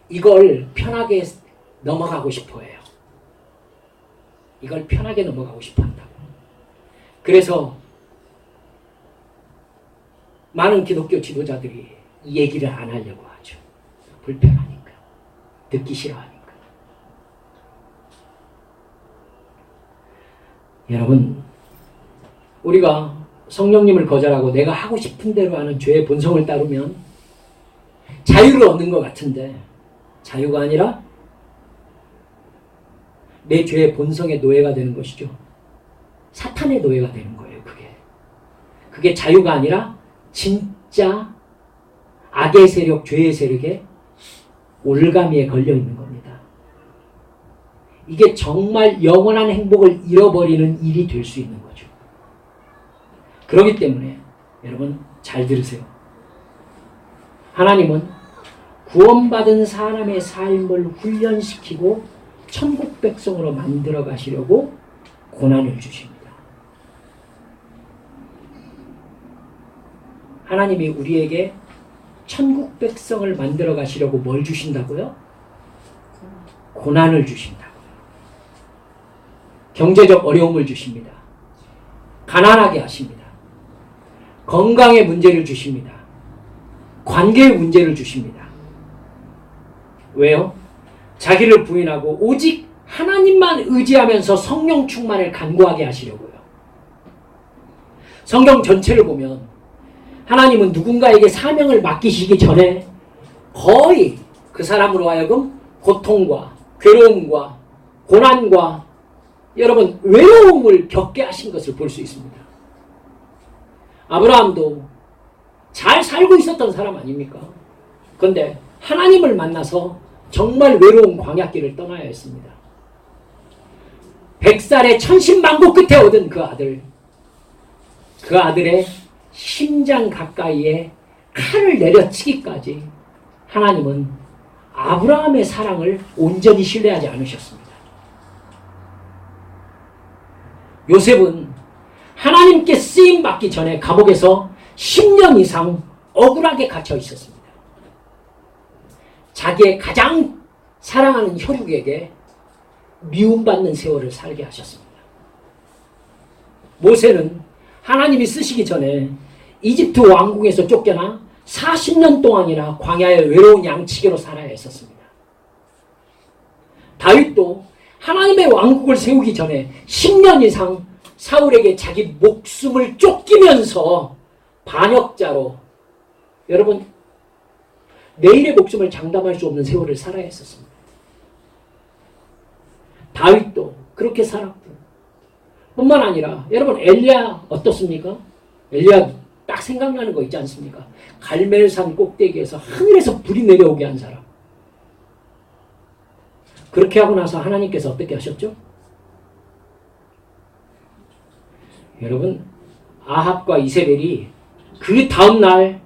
이걸 편하게 넘어가고 싶어 해요. 이걸 편하게 넘어가고 싶어 한다고. 그래서 많은 기독교 지도자들이 이 얘기를 안 하려고 하죠. 불편하니까. 듣기 싫어하니까. 여러분, 우리가 성령님을 거절하고 내가 하고 싶은 대로 하는 죄의 본성을 따르면 자유를 얻는 것 같은데 자유가 아니라 내 죄의 본성의 노예가 되는 것이죠. 사탄의 노예가 되는 거예요. 그게 자유가 아니라 진짜 악의 세력, 죄의 세력에 올가미에 걸려 있는 겁니다. 이게 정말 영원한 행복을 잃어버리는 일이 될 수 있는 거죠. 그렇기 때문에 여러분 잘 들으세요. 하나님은 구원받은 사람의 삶을 훈련시키고 천국 백성으로 만들어 가시려고 고난을 주십니다. 하나님이 우리에게 천국 백성을 만들어 가시려고 뭘 주신다고요? 고난을 주신다고요. 경제적 어려움을 주십니다. 가난하게 하십니다. 건강의 문제를 주십니다. 관계의 문제를 주십니다. 왜요? 자기를 부인하고 오직 하나님만 의지하면서 성령 충만을 간구하게 하시려고요. 성경 전체를 보면 하나님은 누군가에게 사명을 맡기시기 전에 거의 그 사람으로 하여금 고통과 괴로움과 고난과 여러분 외로움을 겪게 하신 것을 볼 수 있습니다. 아브라함도 잘 살고 있었던 사람 아닙니까? 그런데 하나님을 만나서 정말 외로운 광야길을 떠나야 했습니다. 100살의 천신만고 끝에 얻은 그 아들의 심장 가까이에 칼을 내려치기까지 하나님은 아브라함의 사랑을 온전히 신뢰하지 않으셨습니다. 요셉은 하나님께 쓰임받기 전에 감옥에서 10년 이상 억울하게 갇혀 있었습니다. 자기의 가장 사랑하는 혈육에게 미움받는 세월을 살게 하셨습니다. 모세는 하나님이 쓰시기 전에 이집트 왕궁에서 쫓겨나 40년 동안이나 광야의 외로운 양치기로 살아야 했었습니다. 다윗도 하나님의 왕국을 세우기 전에 10년 이상 사울에게 자기 목숨을 쫓기면서 반역자로 여러분 내일의 목숨을 장담할 수 없는 세월을 살아야 했었습니다. 다윗도 그렇게 살았고 뿐만 아니라 여러분 엘리야 어떻습니까? 엘리야 딱 생각나는 거 있지 않습니까? 갈멜산 꼭대기에서 하늘에서 불이 내려오게 한 사람. 그렇게 하고 나서 하나님께서 어떻게 하셨죠? 여러분 아합과 이세벨이 그 다음날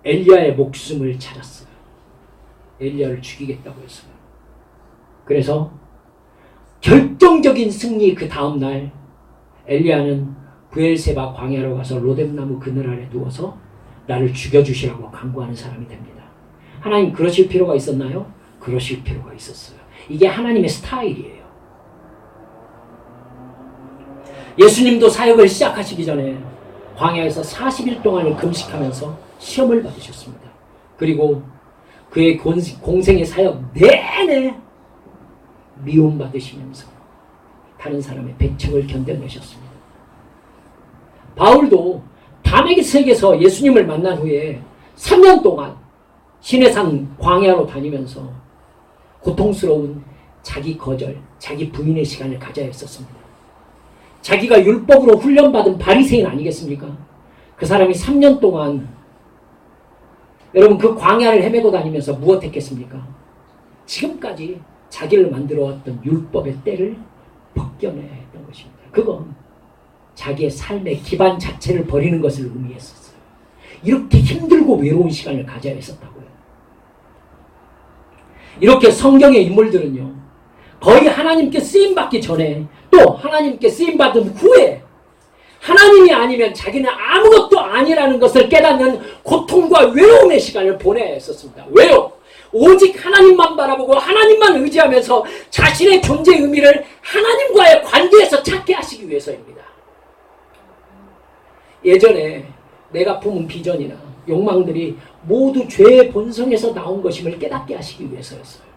엘리야의 목숨을 찾았어요. 엘리야를 죽이겠다고 했어요. 그래서 결정적인 승리 그 다음날 엘리야는 브엘세바 광야로 가서 로뎀나무 그늘 아래 누워서 나를 죽여주시라고 간구하는 사람이 됩니다. 하나님 그러실 필요가 있었나요? 그러실 필요가 있었어요. 이게 하나님의 스타일이에요. 예수님도 사역을 시작하시기 전에 광야에서 40일 동안을 금식하면서 시험을 받으셨습니다. 그리고 그의 공생의 사역 내내 미움받으시면서 다른 사람의 배척을 견뎌내셨습니다. 바울도 다메섹에서 예수님을 만난 후에 3년 동안 시내산 광야로 다니면서 고통스러운 자기 거절, 자기 부인의 시간을 가져야 했었습니다. 자기가 율법으로 훈련받은 바리새인 아니겠습니까? 그 사람이 3년 동안 여러분 그 광야를 헤매고 다니면서 무엇했겠습니까? 지금까지 자기를 만들어왔던 율법의 때를 벗겨내야 했던 것입니다. 그건 자기의 삶의 기반 자체를 버리는 것을 의미했었어요. 이렇게 힘들고 외로운 시간을 가져야 했었다고요. 이렇게 성경의 인물들은요, 거의 하나님께 쓰임받기 전에 또 하나님께 쓰임받은 후에 하나님이 아니면 자기는 아무것도 아니라는 것을 깨닫는 고통과 외로움의 시간을 보내야 했었습니다. 왜요? 오직 하나님만 바라보고 하나님만 의지하면서 자신의 존재의 의미를 하나님과의 관계에서 찾게 하시기 위해서입니다. 예전에 내가 품은 비전이나 욕망들이 모두 죄의 본성에서 나온 것임을 깨닫게 하시기 위해서였어요.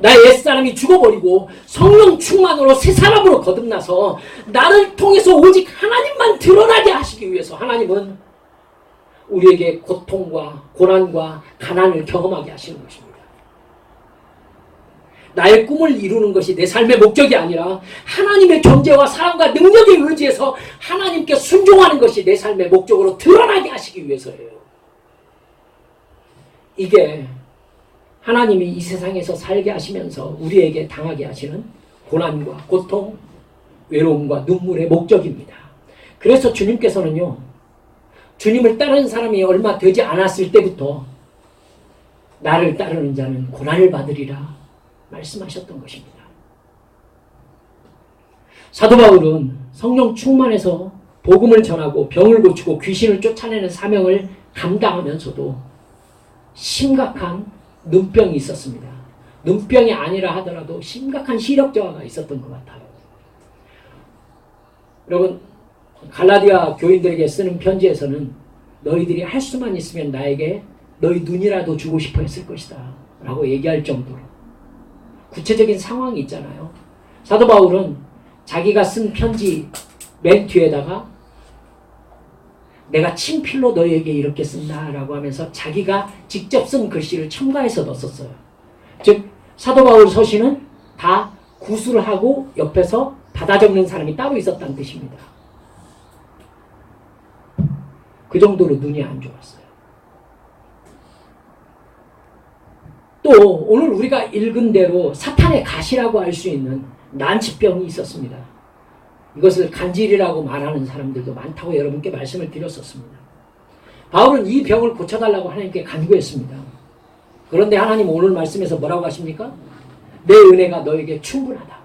나의 옛사람이 죽어버리고 성령 충만으로 새 사람으로 거듭나서 나를 통해서 오직 하나님만 드러나게 하시기 위해서 하나님은 우리에게 고통과 고난과 가난을 경험하게 하시는 것입니다. 나의 꿈을 이루는 것이 내 삶의 목적이 아니라 하나님의 존재와 사랑과 능력에 의지해서 하나님께 순종하는 것이 내 삶의 목적으로 드러나게 하시기 위해서예요. 이게 하나님이 이 세상에서 살게 하시면서 우리에게 당하게 하시는 고난과 고통, 외로움과 눈물의 목적입니다. 그래서 주님께서는요, 주님을 따르는 사람이 얼마 되지 않았을 때부터 나를 따르는 자는 고난을 받으리라 말씀하셨던 것입니다. 사도 바울은 성령 충만해서 복음을 전하고 병을 고치고 귀신을 쫓아내는 사명을 감당하면서도 심각한 눈병이 있었습니다. 눈병이 아니라 하더라도 심각한 시력 저하가 있었던 것 같아요. 여러분, 갈라디아 교인들에게 쓰는 편지에서는 너희들이 할 수만 있으면 나에게 너희 눈이라도 주고 싶어 했을 것이다 라고 얘기할 정도로 구체적인 상황이 있잖아요. 사도 바울은 자기가 쓴 편지 맨 뒤에다가 내가 친필로 너희에게 이렇게 쓴다 라고 하면서 자기가 직접 쓴 글씨를 첨가해서 넣었어요. 즉 사도 바울 서신은 다 구술을 하고 옆에서 받아 적는 사람이 따로 있었다는 뜻입니다. 그 정도로 눈이 안 좋았어요. 또 오늘 우리가 읽은 대로 사탄의 가시라고 할 수 있는 난치병이 있었습니다. 이것을 간질이라고 말하는 사람들도 많다고 여러분께 말씀을 드렸었습니다. 바울은 이 병을 고쳐달라고 하나님께 간구했습니다. 그런데 하나님 오늘 말씀에서 뭐라고 하십니까? 내 은혜가 너에게 충분하다.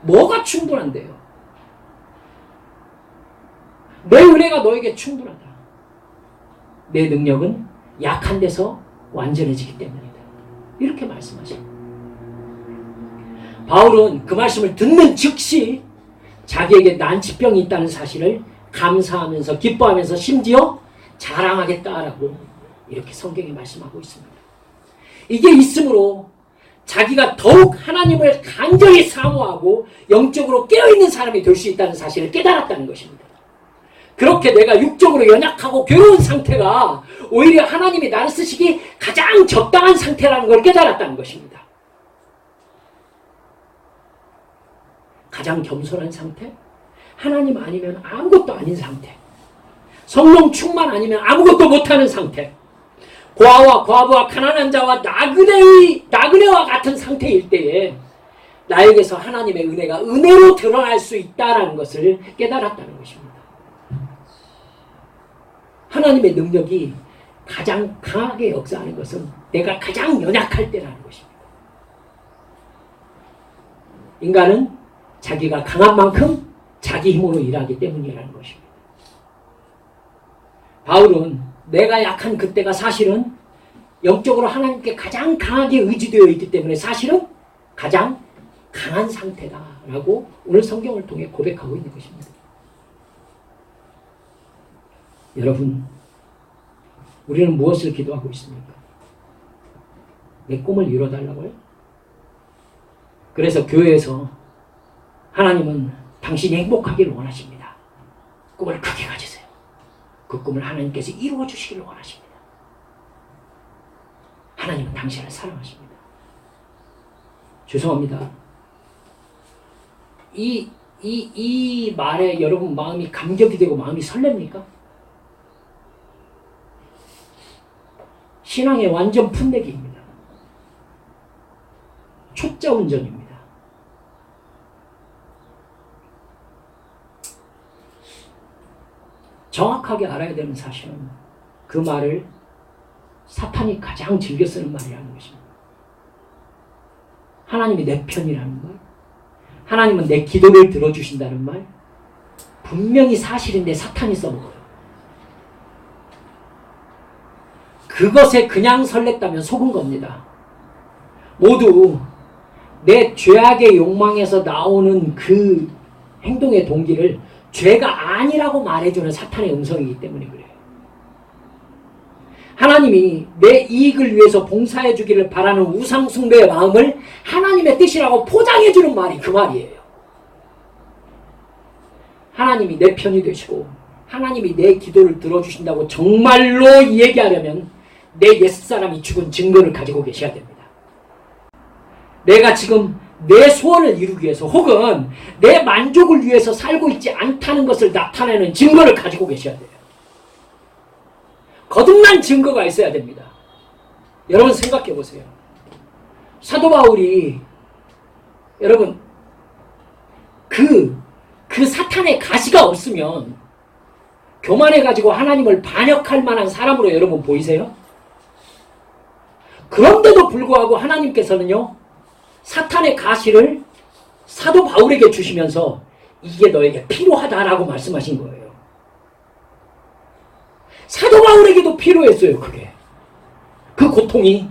뭐가 충분한데요? 내 은혜가 너에게 충분하다. 내 능력은 약한 데서 완전해지기 때문이다. 이렇게 말씀하십니다. 바울은 그 말씀을 듣는 즉시 자기에게 난치병이 있다는 사실을 감사하면서 기뻐하면서 심지어 자랑하겠다라고 이렇게 성경이 말씀하고 있습니다. 이게 있으므로 자기가 더욱 하나님을 간절히 사모하고 영적으로 깨어있는 사람이 될 수 있다는 사실을 깨달았다는 것입니다. 그렇게 내가 육적으로 연약하고 괴로운 상태가 오히려 하나님이 나를 쓰시기 가장 적당한 상태라는 걸 깨달았다는 것입니다. 가장 겸손한 상태? 하나님 아니면 아무것도 아닌 상태. 성령 충만 아니면 아무것도 못하는 상태. 고아와 과부와 가난한 자와 나그네와 같은 상태일 때에 나에게서 하나님의 은혜가 은혜로 드러날 수 있다는 것을 깨달았다는 것입니다. 하나님의 능력이 가장 강하게 역사하는 것은 내가 가장 연약할 때라는 것입니다. 인간은 자기가 강한 만큼 자기 힘으로 일하기 때문이라는 것입니다. 바울은 내가 약한 그때가 사실은 영적으로 하나님께 가장 강하게 의지되어 있기 때문에 사실은 가장 강한 상태다라고 오늘 성경을 통해 고백하고 있는 것입니다. 여러분, 우리는 무엇을 기도하고 있습니까? 내 꿈을 이뤄달라고요? 그래서 교회에서 하나님은 당신이 행복하기를 원하십니다. 꿈을 크게 가지세요. 그 꿈을 하나님께서 이루어 주시기를 원하십니다. 하나님은 당신을 사랑하십니다. 죄송합니다. 이 말에 여러분 마음이 감격이 되고 마음이 설렙니까? 신앙의 완전 풋내기입니다. 초짜 운전입니다. 정확하게 알아야 되는 사실은 그 말을 사탄이 가장 즐겨 쓰는 말이라는 것입니다. 하나님이 내 편이라는 말, 하나님은 내 기도를 들어주신다는 말, 분명히 사실인데 사탄이 써먹어요. 그것에 그냥 설렜다면 속은 겁니다. 모두 내 죄악의 욕망에서 나오는 그 행동의 동기를 죄가 아니라고 말해주는 사탄의 음성이기 때문에 그래요. 하나님이 내 이익을 위해서 봉사해 주기를 바라는 우상 숭배의 마음을 하나님의 뜻이라고 포장해 주는 말이 그 말이에요. 하나님이 내 편이 되시고 하나님이 내 기도를 들어주신다고 정말로 얘기하려면 내 옛사람이 죽은 증거를 가지고 계셔야 됩니다. 내가 지금 내 소원을 이루기 위해서 혹은 내 만족을 위해서 살고 있지 않다는 것을 나타내는 증거를 가지고 계셔야 돼요. 거듭난 증거가 있어야 됩니다. 여러분 생각해 보세요. 사도 바울이 여러분 그 사탄의 가시가 없으면 교만해가지고 하나님을 반역할 만한 사람으로 여러분 보이세요? 그런데도 불구하고 하나님께서는요 사탄의 가시를 사도 바울에게 주시면서 이게 너에게 필요하다라고 말씀하신 거예요. 사도 바울에게도 필요했어요. 그게 그 고통이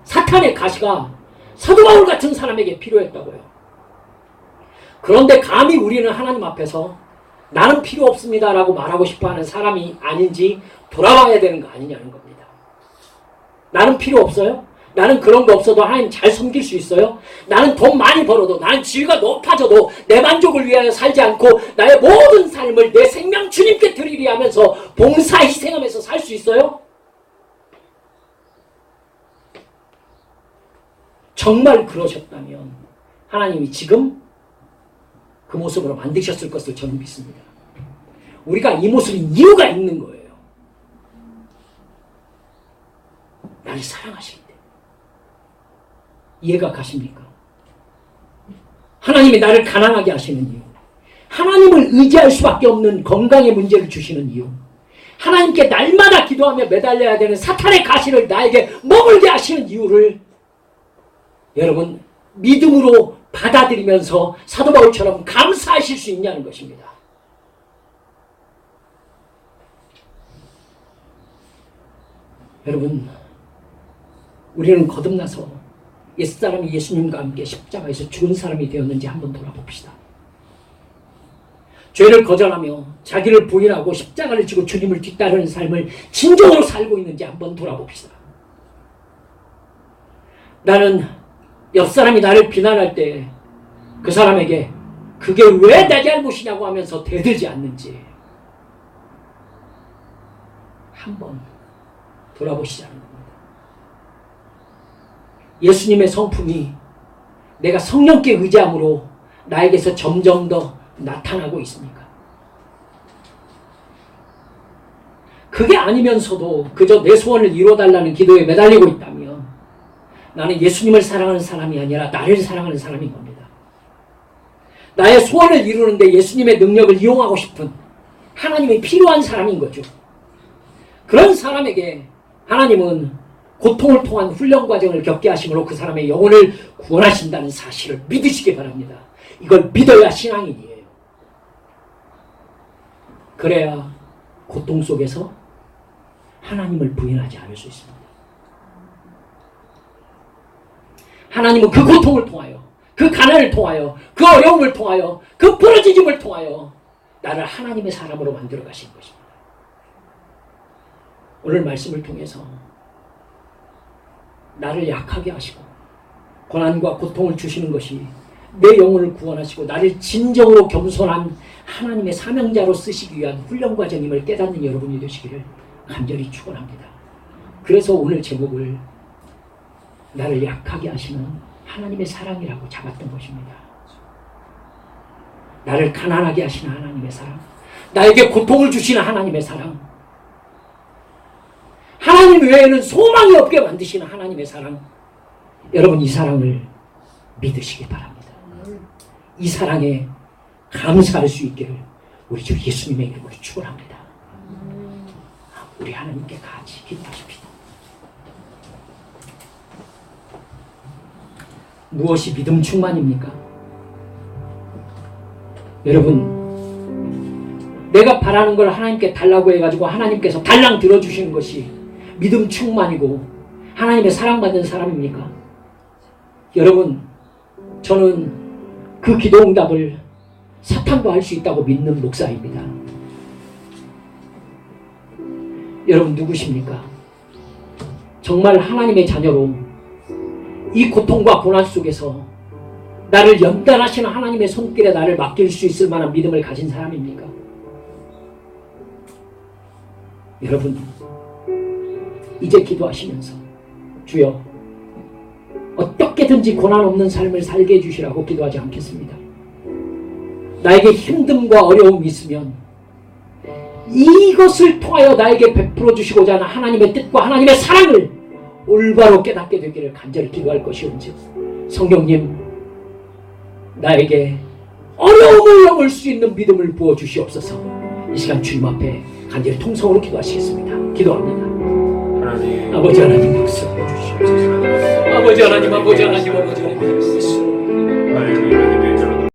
사탄의 가시가 사도 바울 같은 사람에게 필요했다고요. 그런데 감히 우리는 하나님 앞에서 나는 필요 없습니다 라고 말하고 싶어하는 사람이 아닌지 돌아봐야 되는 거 아니냐는 겁니다. 나는 필요 없어요? 나는 그런 거 없어도 하나님 잘 섬길 수 있어요? 나는 돈 많이 벌어도 나는 지위가 높아져도 내 만족을 위하여 살지 않고 나의 모든 삶을 내 생명 주님께 드리리 하면서 봉사 희생하면서 살 수 있어요? 정말 그러셨다면 하나님이 지금 그 모습으로 만드셨을 것을 저는 믿습니다. 우리가 이 모습인 이유가 있는 거예요. 나를 사랑하시는데. 이해가 가십니까? 하나님이 나를 가난하게 하시는 이유, 하나님을 의지할 수밖에 없는 건강의 문제를 주시는 이유, 하나님께 날마다 기도하며 매달려야 되는 사탄의 가시를 나에게 머물게 하시는 이유를 여러분 믿음으로 받아들이면서 사도 바울처럼 감사하실 수 있냐는 것입니다. 여러분 우리는 거듭나서 옛사람이 예수님과 함께 십자가에서 죽은 사람이 되었는지 한번 돌아봅시다. 죄를 거절하며 자기를 부인하고 십자가를 지고 주님을 뒤따르는 삶을 진정으로 살고 있는지 한번 돌아봅시다. 나는 옆사람이 나를 비난할 때 그 사람에게 그게 왜 내 잘못이냐고 하면서 대들지 않는지 한번 돌아보시자는 겁니다. 예수님의 성품이 내가 성령께 의지함으로 나에게서 점점 더 나타나고 있습니까? 그게 아니면서도 그저 내 소원을 이루어달라는 기도에 매달리고 있다면 나는 예수님을 사랑하는 사람이 아니라 나를 사랑하는 사람인 겁니다. 나의 소원을 이루는데 예수님의 능력을 이용하고 싶은 하나님이 필요한 사람인 거죠. 그런 사람에게 하나님은 고통을 통한 훈련 과정을 겪게 하심으로 그 사람의 영혼을 구원하신다는 사실을 믿으시기 바랍니다. 이걸 믿어야 신앙인이에요. 그래야 고통 속에서 하나님을 부인하지 않을 수 있습니다. 하나님은 그 고통을 통하여, 그 가난을 통하여, 그 어려움을 통하여, 그 부러지짐을 통하여 나를 하나님의 사람으로 만들어 가신 것입니다. 오늘 말씀을 통해서 나를 약하게 하시고 고난과 고통을 주시는 것이 내 영혼을 구원하시고 나를 진정으로 겸손한 하나님의 사명자로 쓰시기 위한 훈련 과정임을 깨닫는 여러분이 되시기를 간절히 축원합니다. 그래서 오늘 제목을 나를 약하게 하시는 하나님의 사랑이라고 잡았던 것입니다. 나를 가난하게 하시는 하나님의 사랑, 나에게 고통을 주시는 하나님의 사랑, 하나님 외에는 소망이 없게 만드시는 하나님의 사랑, 여러분 이 사랑을 믿으시기 바랍니다. 이 사랑에 감사할 수 있기를 우리 주 예수님의 이름으로 축원합니다. 우리 하나님께 같이 기도하십시다. 무엇이 믿음 충만입니까? 여러분 내가 바라는 걸 하나님께 달라고 해가지고 하나님께서 달랑 들어주시는 것이 믿음 충만이고 하나님의 사랑받는 사람입니까? 여러분 저는 그 기도 응답을 사탄도 할 수 있다고 믿는 목사입니다. 여러분 누구십니까? 정말 하나님의 자녀로 이 고통과 고난 속에서 나를 연단하시는 하나님의 손길에 나를 맡길 수 있을 만한 믿음을 가진 사람입니까? 여러분, 이제 기도하시면서 주여 어떻게든지 고난 없는 삶을 살게 해주시라고 기도하지 않겠습니다. 나에게 힘듦과 어려움이 있으면 이것을 통하여 나에게 베풀어 주시고자 하는 하나님의 뜻과 하나님의 사랑을 올바로 깨닫게 되기를 간절히 기도할 것이온즉 성령님, 나에게 어려움을 넘을 수 있는 믿음을 부어주시옵소서. 이 시간 주님 앞에 간절히 통성으로 기도하시겠습니다. 기도합니다. 하나님, 아버지 하나님 박수. 아버지 하나님, 아버지 하나님, 아버지 하나님.